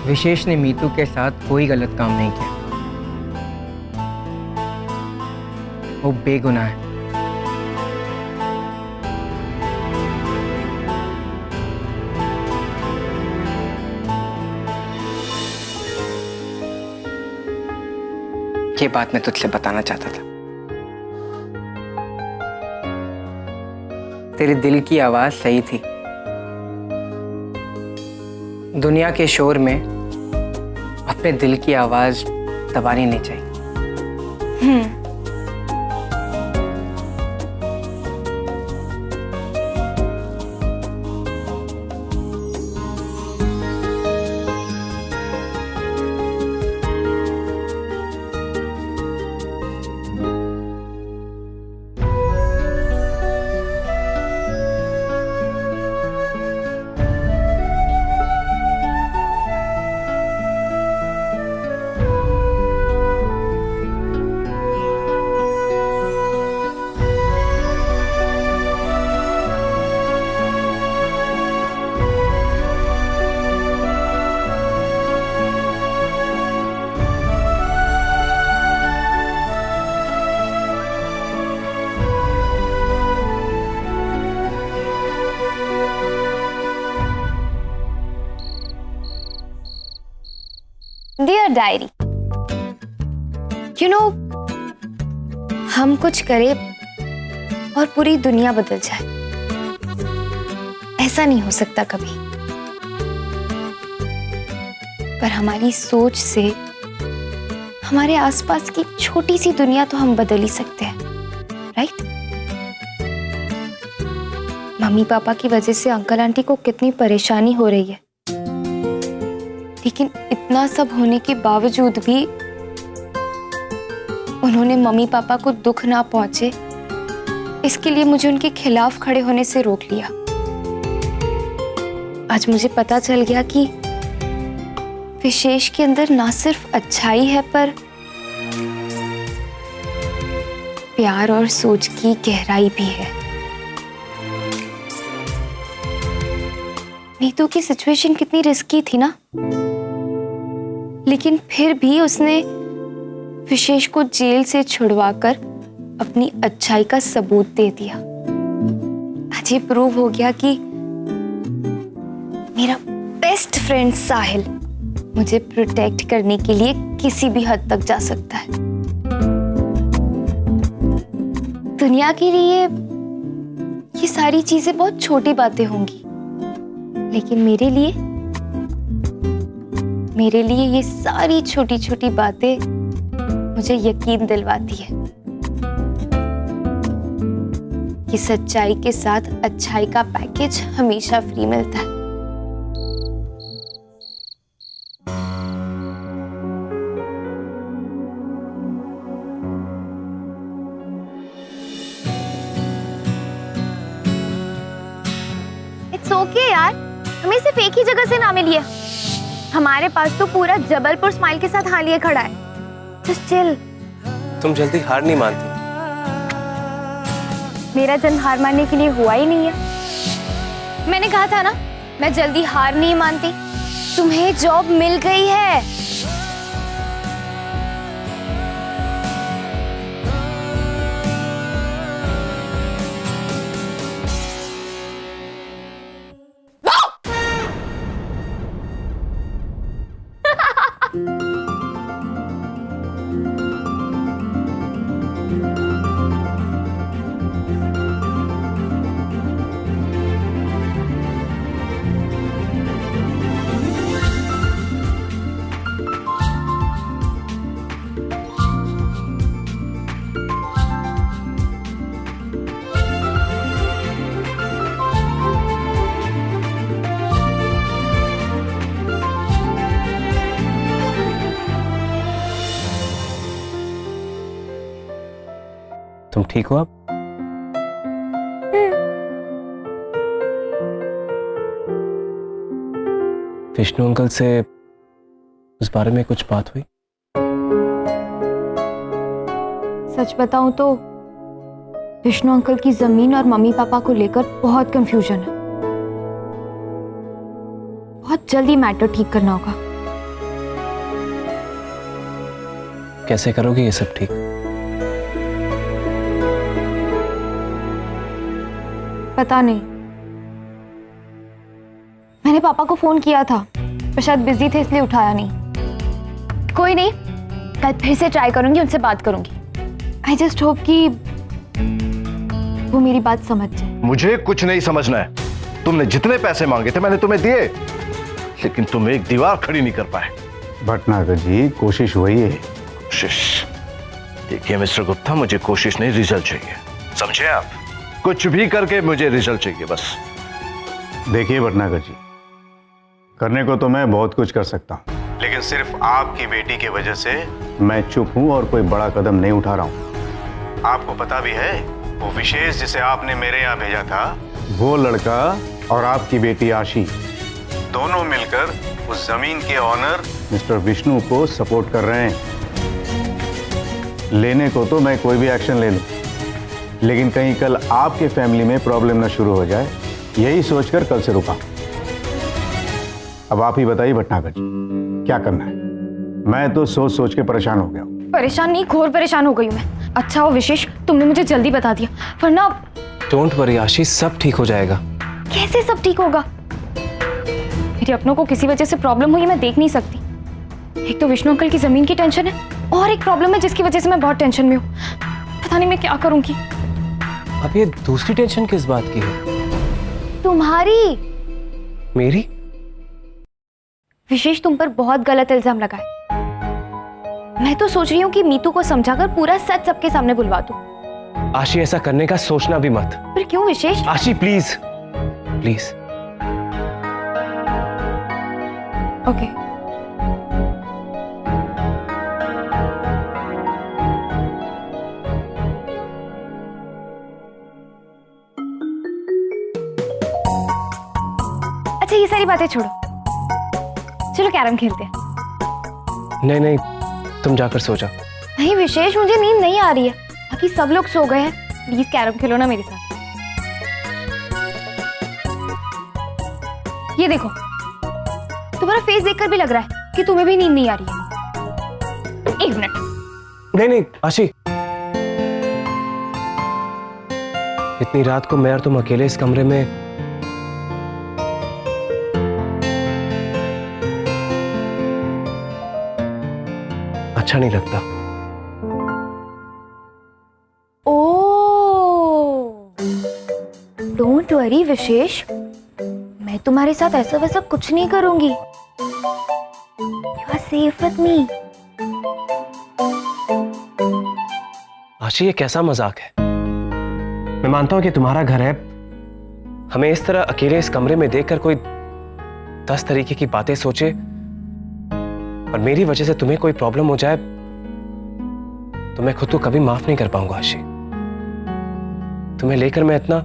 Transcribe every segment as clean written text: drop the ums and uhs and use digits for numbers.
विशेष ने मीतू के साथ कोई गलत काम नहीं किया। वो बेगुनाह है। ये बात मैं तुझसे बताना चाहता था। तेरे दिल की आवाज सही थी। दुनिया के शोर में अपने दिल की आवाज दबानी नहीं चाहिए। डियर डायरी, हम कुछ करें और पूरी दुनिया बदल जाए, ऐसा नहीं हो सकता कभी। पर हमारी सोच से हमारे आसपास की छोटी सी दुनिया तो हम बदल ही सकते हैं, राइट? मम्मी पापा की वजह से अंकल आंटी को कितनी परेशानी हो रही है, लेकिन इतना सब होने के बावजूद भी उन्होंने मम्मी पापा को दुख ना पहुंचे, इसके लिए मुझे उनके खिलाफ खड़े होने से रोक लिया। आज मुझे पता चल गया कि विशेष के अंदर ना सिर्फ अच्छाई है, पर प्यार और सोच की गहराई भी है। नीतू की सिचुएशन कितनी रिस्की थी ना, लेकिन फिर भी उसने विशेष को जेल से छुड़वाकर अपनी अच्छाई का सबूत दे दिया। आज ये प्रूव हो गया कि मेरा बेस्ट फ्रेंड साहिल मुझे प्रोटेक्ट करने के लिए किसी भी हद तक जा सकता है। दुनिया के लिए ये सारी चीजें बहुत छोटी बातें होंगी, लेकिन मेरे लिए ये सारी छोटी छोटी बातें मुझे यकीन दिलवाती है कि सच्चाई के साथ अच्छाई का पैकेज हमेशा फ्री मिलता है। इट्स ओके यार, हमें सिर्फ एक ही जगह से ना मिली है। हमारे पास तो पूरा जबलपुर स्माइल के साथ हाँ लिए खड़ा है। Just chill. तुम जल्दी हार नहीं मानती। मेरा जन्म हार मानने के लिए हुआ ही नहीं है। मैंने कहा था ना, मैं जल्दी हार नहीं मानती। तुम्हें जॉब मिल गई है। तुम ठीक हो अब? विष्णु अंकल से उस बारे में कुछ बात हुई? सच बताऊं तो विष्णु अंकल की जमीन और मम्मी पापा को लेकर बहुत कंफ्यूजन है। बहुत जल्दी मैटर ठीक करना होगा। कैसे करोगे ये सब ठीक? पता नहीं, मैंने पापा को फोन किया था पर शायद बिजी थे इसलिए उठाया नहीं। कोई नहीं, कल फिर से ट्राई करूंगी, उनसे बात करूंगी। आई जस्ट होप कि वो मेरी बात समझ जाए। मुझे कुछ नहीं समझना है। तुमने जितने पैसे मांगे थे मैंने तुम्हें दिए, लेकिन तुम एक दीवार खड़ी नहीं कर पाए। भटनागर जी, कोशिश वही है। कोशिश? देखिए मिस्टर गुप्ता, मुझे कोशिश नहीं, रिजल्ट चाहिए, समझे आप? कुछ भी करके मुझे रिजल्ट चाहिए बस। देखिए भटनागर जी, करने को तो मैं बहुत कुछ कर सकता हूँ, लेकिन सिर्फ आपकी बेटी की वजह से मैं चुप हूँ और कोई बड़ा कदम नहीं उठा रहा हूँ। आपको पता भी है, वो विशेष जिसे आपने मेरे यहाँ भेजा था, वो लड़का और आपकी बेटी आशी दोनों मिलकर उस जमीन के ऑनर मिस्टर विष्णु को सपोर्ट कर रहे हैं। लेने को तो मैं कोई भी एक्शन ले लूं, लेकिन कहीं कल आपके फैमिली में प्रॉब्लम ना शुरू हो जाए, यही सोचकर कल से रुका। अब आप ही बताइए भटनागर जी, क्या करना है? मैं तो सोच सोच के परेशान हो गया हूं। परेशान नहीं, घोर परेशान हो गई हूँ मैं। अच्छा हो विशेष, तुमने मुझे जल्दी बता दिया, वरना डोंट वरी आशी, सब ठीक हो जाएगा। कैसे सब ठीक होगा? मेरे अपनों को किसी वजह से प्रॉब्लम हुई मैं देख नहीं सकती। एक तो विष्णु अंकल की जमीन की टेंशन है और एक प्रॉब्लम है जिसकी वजह से मैं बहुत टेंशन में हूँ। पता नहीं मैं क्या करूंगी। अब ये दूसरी टेंशन किस बात की है? तुम्हारी। मेरी? विशेष तुम पर बहुत गलत इल्जाम लगा है। मैं तो सोच रही हूँ कि मीतू को समझाकर पूरा सच सबके सामने बुलवा दूं। आशी, ऐसा करने का सोचना भी मत। पर क्यों विशेष? आशी प्लीज प्लीज। ओके। अच्छा ये सारी बातें छोड़ो, चलो कैरम खेलते हैं। नहीं नहीं, तुम जाकर सो जाओ। नहीं विशेष, मुझे नींद नहीं आ रही है, बाकी सब लोग सो गए हैं। प्लीज कैरम खेलो ना मेरे साथ। ये देखो, तुम्हारा फेस देखकर भी लग रहा है कि तुम्हें भी नींद नहीं आ रही है। एक मिनट। नहीं नहीं आशी, इतनी रात को मैं और तुम अकेले इस कमरे में। अच्छा नहीं लगता। डोंट वरी विशेष, मैं तुम्हारे साथ ऐसा वैसा कुछ नहीं करूंगी। You are safe with me. Ashi, ये कैसा मजाक है? मैं मानता हूं कि तुम्हारा घर है, हमें इस तरह अकेले इस कमरे में देखकर कोई 10 तरीके की बातें सोचे और मेरी वजह से तुम्हें कोई प्रॉब्लम हो जाए तो मैं खुद को कभी माफ नहीं कर पाऊंगा। आशी, तुम्हें लेकर मैं इतना।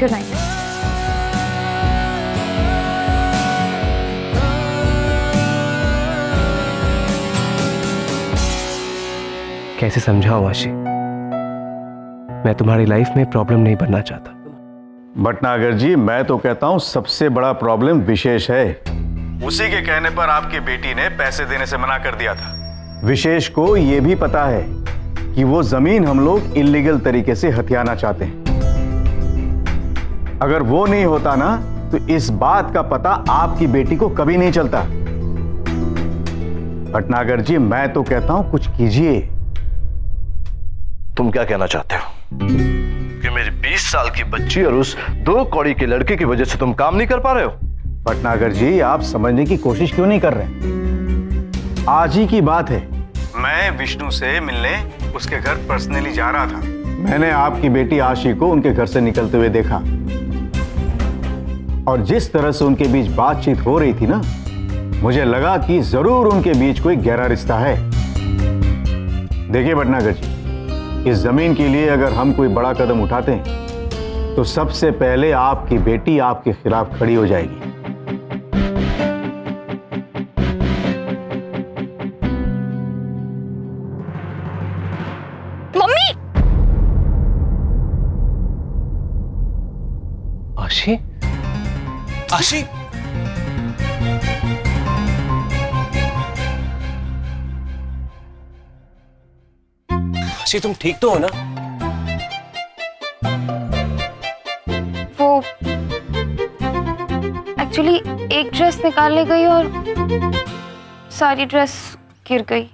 Good night. कैसे समझाऊं आशी, मैं तुम्हारी लाइफ में प्रॉब्लम नहीं बनना चाहता। भटनागर जी, मैं तो कहता हूं सबसे बड़ा प्रॉब्लम विशेष है। उसी के कहने पर आपकी बेटी ने पैसे देने से मना कर दिया था। विशेष को यह भी पता है कि वो जमीन हम लोग इलीगल तरीके से हथियाना चाहते हैं। अगर वो नहीं होता ना तो इस बात का पता आपकी बेटी को कभी नहीं चलता। भटनागर जी, मैं तो कहता हूं कुछ कीजिए। तुम क्या कहना चाहते हो कि मेरी 20 साल की बच्ची और उस 2 कौड़ी के लड़के की वजह से तुम काम नहीं कर पा रहे हो? भटनागर जी, आप समझने की कोशिश क्यों नहीं कर रहे? आज ही की बात है, मैं विष्णु से मिलने उसके घर पर्सनली जा रहा था। मैंने आपकी बेटी आशी को उनके घर से निकलते हुए देखा और जिस तरह से उनके बीच बातचीत हो रही थी ना, मुझे लगा कि जरूर उनके बीच कोई गहरा रिश्ता है। देखिए भटनागर जी, इस जमीन के लिए अगर हम कोई बड़ा कदम उठाते हैं तो सबसे पहले आपकी बेटी आपके खिलाफ खड़ी हो जाएगी। मम्मी, आशी, आशी तुम ठीक तो हो ना? वो एक्चुअली एक ड्रेस निकालने गई और सारी ड्रेस गिर गई।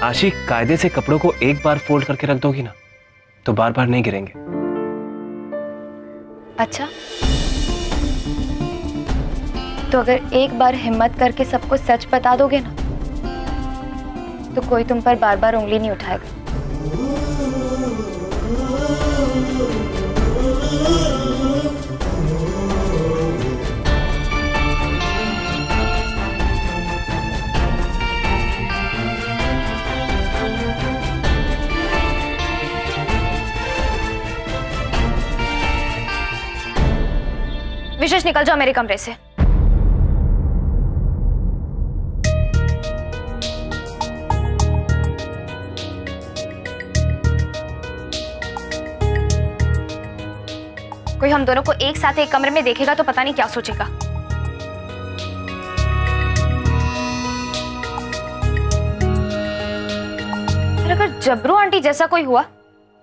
आशी, कायदे से कपड़ों को एक बार फोल्ड करके रख दोगी ना तो बार बार नहीं गिरेंगे। अच्छा, तो अगर एक बार हिम्मत करके सबको सच बता दोगे ना तो कोई तुम पर बार बार उंगली नहीं उठाएगा। विशेष, निकल जाओ मेरे कमरे से। कोई हम दोनों को एक साथ एक कमरे में देखेगा तो पता नहीं क्या सोचेगा। और अगर जबरू आंटी जैसा कोई हुआ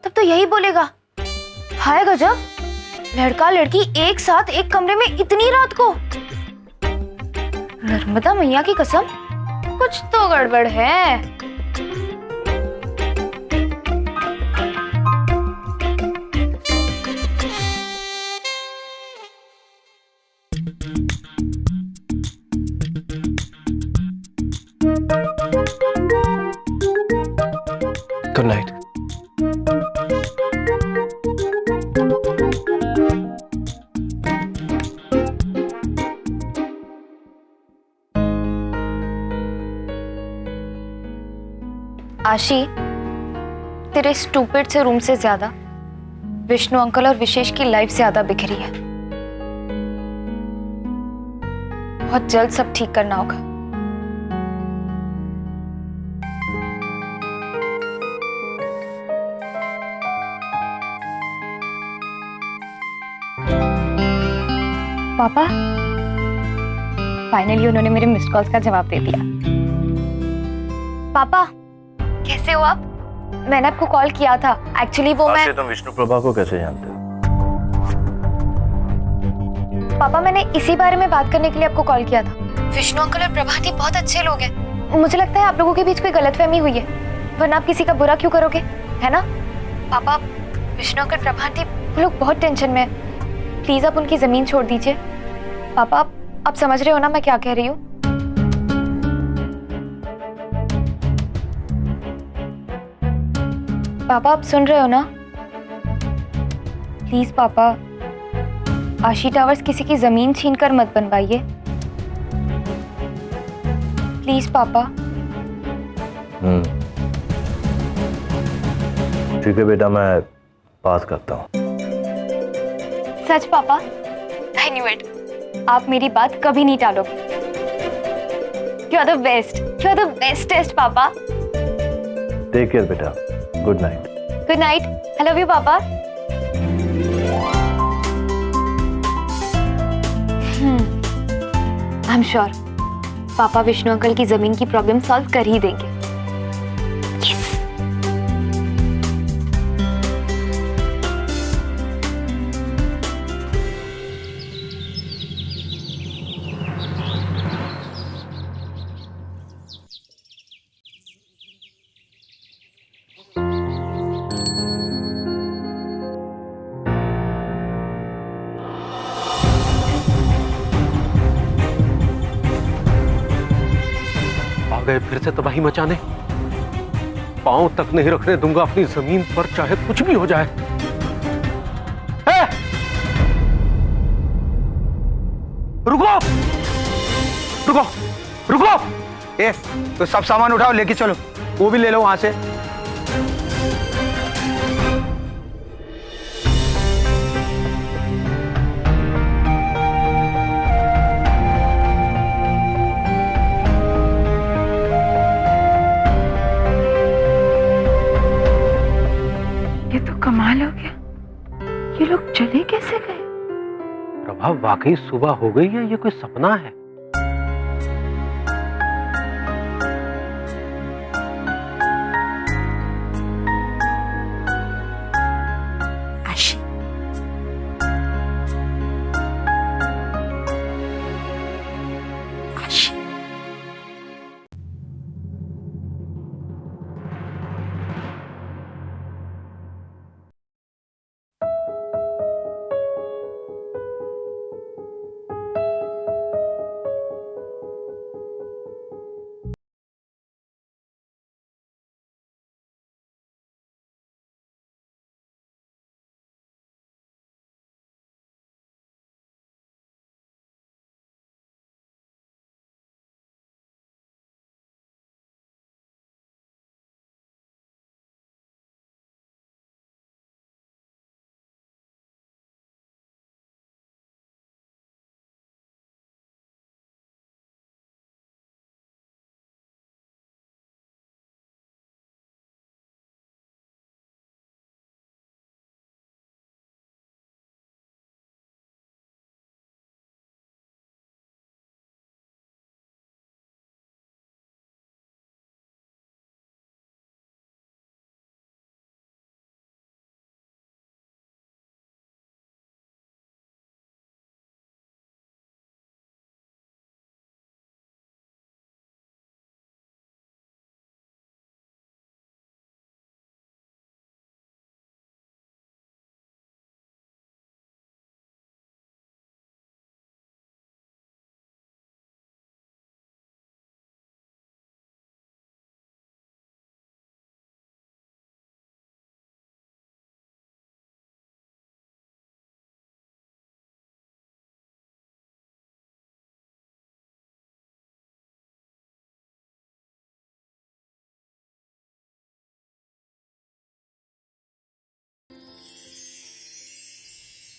तब तो यही बोलेगा, हाय गजब, लड़का लड़की एक साथ एक कमरे में इतनी रात को। नर्मदा मैया की कसम, कुछ तो गड़बड़ है। Good night. आशी, तेरे स्टूपिड से रूम से ज्यादा विष्णु अंकल और विशेष की लाइफ ज्यादा बिखरी है। बहुत जल्द सब ठीक करना होगा। पापा, फाइनली उन्होंने मेरे मिस्ड कॉल्स का जवाब दे दिया। पापा, कैसे हो आप? मैंने आपको कॉल किया था। एक्चुअली वो मैं... तुम विष्णु प्रभा को कैसे जानते हो? पापा, मैंने इसी बारे में बात करने के लिए आपको कॉल किया था। विष्णु अंकल और प्रभाती बहुत अच्छे लोग हैं। मुझे लगता है आप लोगों के बीच कोई गलतफहमी हुई है, वरना आप किसी का बुरा क्यों करोगे, है ना? पापा, विष्णु अंकल प्रभाती वो लोग बहुत टेंशन में है। प्लीज आप उनकी जमीन छोड़ दीजिए। पापा, आप समझ रहे हो ना मैं क्या कह रही हूँ? पापा, आप सुन रहे हो ना? प्लीज पापा, आशी टावर्स किसी की जमीन छीनकर मत बनवाइए। प्लीज पापा। ठीक है बेटा, मैं बात करता हूँ। सच पापा? आई न्यू इट, आप मेरी बात कभी नहीं टालोगे। You are the best, you are the bestest पापा। टेक केयर बेटा, good night. Good night, I love you पापा। आई एम श्योर पापा विष्णु अंकल की जमीन की प्रॉब्लम सॉल्व कर ही देंगे। Yes. गए फिर से तबाही मचाने। पांव तक नहीं रखने दूंगा अपनी जमीन पर, चाहे कुछ भी हो जाए। रुको रुको रुको, ए, तो सब सामान उठाओ, लेके चलो, वो भी ले लो वहां से। कमाल प्रभा वाकई सुबह हो गई है, ये कोई सपना है? आशी, आशी।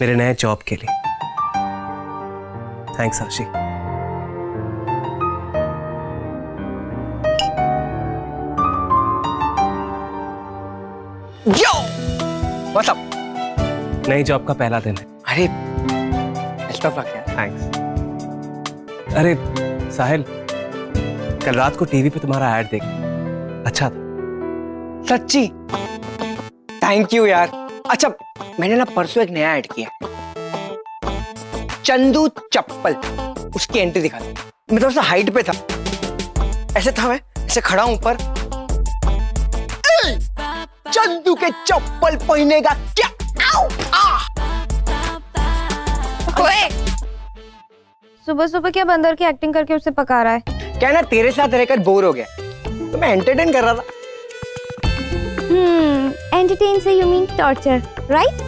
मेरे नए जॉब के लिए थैंक्स आशी। यो व्हाट्सअप। नई जॉब का पहला दिन है। अरे बेस्ट ऑफ लक यार। थैंक्स। अरे साहिल, कल रात को टीवी पे तुम्हारा ऐड देखा, अच्छा था। सच्ची थैंक यू यार। अच्छा मैंने ना परसों एक नया ऐड किया, चंदू चप्पल, उसकी एंट्री दिखा दी। मैं थोड़ा सा हाइट पे था, ऐसे था, मैं ऐसे खड़ा हूं ऊपर, चंदू के चप्पल पहनेगा क्या? आओ, ओए, सुबह सुबह क्या बंदर की एक्टिंग करके उसे पका रहा है? क्या ना तेरे साथ रहकर बोर हो गया तो मैं एंटरटेन कर रहा था। एंटरटेन से यू मीन टॉर्चर, राइट?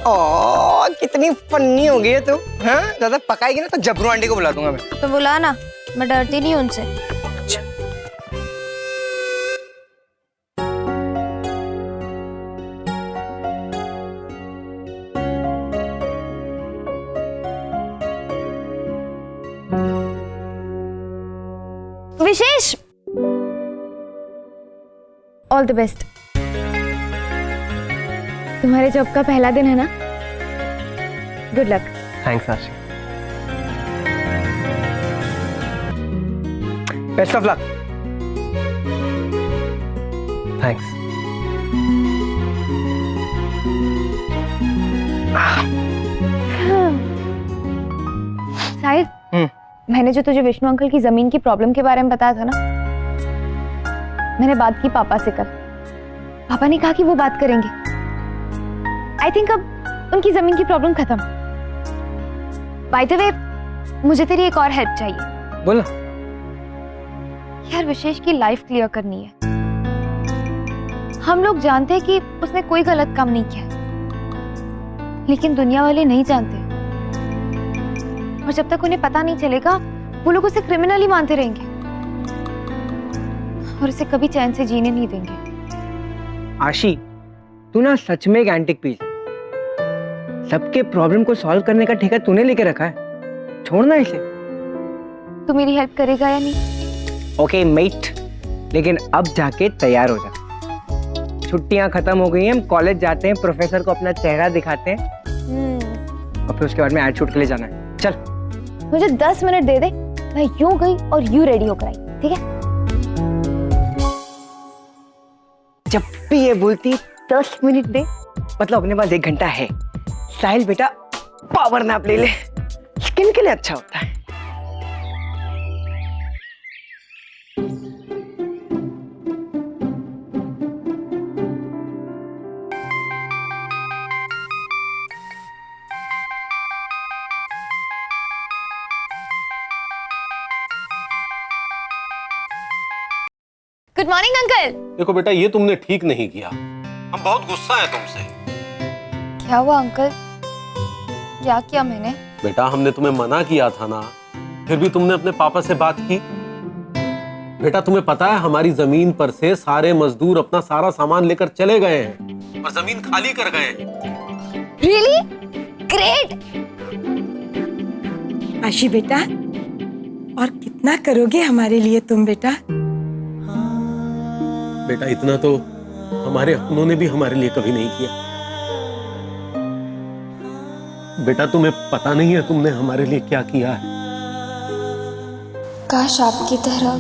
ओह कितनी फन्नी हो गई है तू। हाँ ज्यादा पकाएगी ना तो जबरू आंटी को बुला दूंगा मैं। तो बुला ना, मैं डरती नहीं उनसे। अच्छा। विशेष, ऑल द बेस्ट। तुम्हारे जॉब का पहला दिन है ना? Good luck. थैंक्स आशी। Best of luck. थैंक्स। साहिल, मैंने जो तुझे विष्णु अंकल की जमीन की प्रॉब्लम के बारे में बताया था ना, मैंने बात की पापा से कल। पापा ने कहा कि वो बात करेंगे। आई थिंक अब उनकी जमीन की प्रॉब्लम खत्म। बाय द वे, मुझे तेरी एक और हेल्प चाहिए। बोल। यार विशेष की लाइफ क्लियर करनी है। हम लोग जानते हैं कि उसने कोई गलत काम नहीं किया, लेकिन दुनिया वाले नहीं जानते, और जब तक उन्हें पता नहीं चलेगा वो लोग उसे क्रिमिनल ही मानते रहेंगे और उसे कभी चैन से जीने नहीं देंगे। आशी, तू ना सच में एक एंटिक पीस है। सबके प्रॉब्लम को सॉल्व करने का ठेका तूने लेके रखा है, छोड़ना इसे। तू मेरी हेल्प करेगा या नहीं? ओके मेट, लेकिन अब जाके तैयार हो जा। छुट्टियां खत्म हो गई हैं, हम कॉलेज जाते हैं, प्रोफेसर को अपना चेहरा दिखाते हैं। और फिर उसके बाद में एड शूट के लिए जाना है। चल। मुझे 10 मिनट दे दे, मैं यूं गई और यूं रेडी होकर आई, ठीक है? जब भी ये बोलती 10 मिनट दे, मतलब अपने पास 1 घंटा है। साहिल बेटा पावर नैप ले ले, स्किन के लिए अच्छा होता है। Good morning uncle. देखो बेटा, ये तुमने ठीक नहीं किया। हम बहुत गुस्सा है तुमसे। क्या हुआ अंकल? क्या किया मैंने? बेटा, हमने तुम्हें मना किया था ना, फिर भी तुमने अपने पापा से बात की। बेटा, तुम्हें पता है हमारी जमीन पर से सारे मजदूर अपना सारा सामान लेकर चले गए हैं और जमीन खाली कर गए हैं। रियली? ग्रेट। आशी बेटा, और कितना करोगे हमारे लिए तुम बेटा? बेटा, इतना तो हमारे उन्होंने भी हमारे लिए कभी नहीं किया। बेटा, तुम्हें पता नहीं है तुमने हमारे लिए क्या किया है। काश आपकी तरह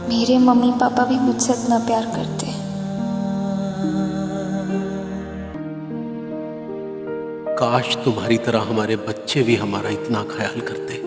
मेरे मम्मी पापा भी मुझसे इतना प्यार करते। काश तुम्हारी तरह हमारे बच्चे भी हमारा इतना ख्याल करते।